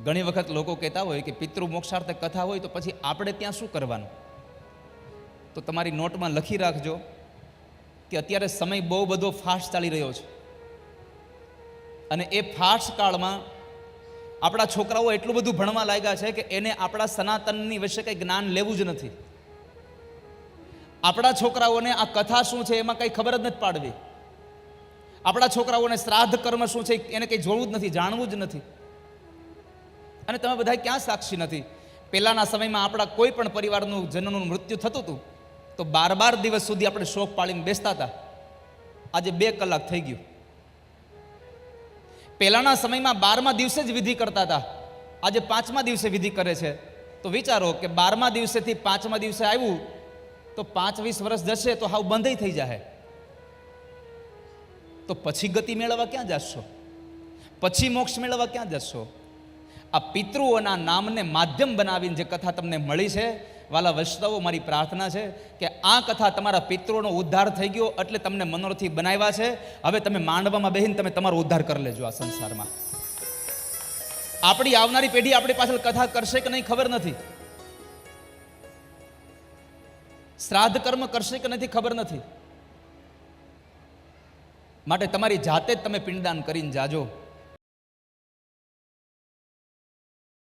ઘણી વખત લોકો કહેતા હોય કે પિતૃ મોક્ષાર્થે કથા હોય તો પછી આપણે ત્યાં શું કરવાનું? તો તમારી નોટમાં લખી રાખજો કે અત્યારે સમય બહુ બધો ફાસ્ટ ચાલી રહ્યો છે, અને એ ફાસ્ટ કાળમાં આપણા છોકરાઓ એટલું બધું ભણવા લાગ્યા છે કે એને આપણા સનાતનની વિશે કંઈ જ્ઞાન લેવું જ નથી. આપણા છોકરાઓને આ કથા શું છે એમાં કંઈ ખબર જ નથી પાડવી. આપણા છોકરાઓને શ્રાદ્ધ કર્મ શું છે એને કંઈ જોવું જ નથી, જાણવું જ નથી. અને તમે બધા ક્યાં સાક્ષી નથી? પહેલાના સમયમાં આપણા કોઈ પણ પરિવારનું જનનું મૃત્યુ થતું હતું તો 12 દિવસ સુધી આપણે શોક પાળીને બેસતા હતા. આજે 2 કલાક થઈ ગયું. પહેલાના સમયમાં 12મા દિવસે જ વિધિ કરતા હતા, આજે 5મા દિવસે વિધિ કરે છે. તો વિચારો કે 12મા દિવસેથી 5મા દિવસે આવ્યું તો 5-20 વર્ષ જશે તો હાવ બંધ થઈ જાય. તો પછી ગતિ મેળવવા ક્યાં જશો? પછી મોક્ષ મેળવવા ક્યાં જશો? આ પિતૃઓના નામને માધ્યમ બનાવીને જે કથા તમને મળી છે, વાલા વૈષ્ણવો, મારી પ્રાર્થના છે કે આ કથા તમારા પિતૃઓનો ઉદ્ધાર થઈ ગયો એટલે તમને મનોરથી બનાવ્યા છે. હવે તમે માંડવામાં બેહીને તમે તમારો ઉદ્ધાર કરી લેજો આ સંસારમાં. આપણી આવનારી પેઢી આપણી પાછળ કથા કરશે કે નહીં ખબર નથી, શ્રાદ્ધ કર્મ કરશે કે નથી ખબર નથી. માટે તમારી જાતે જ તમે પિંડદાન કરીને જાજો.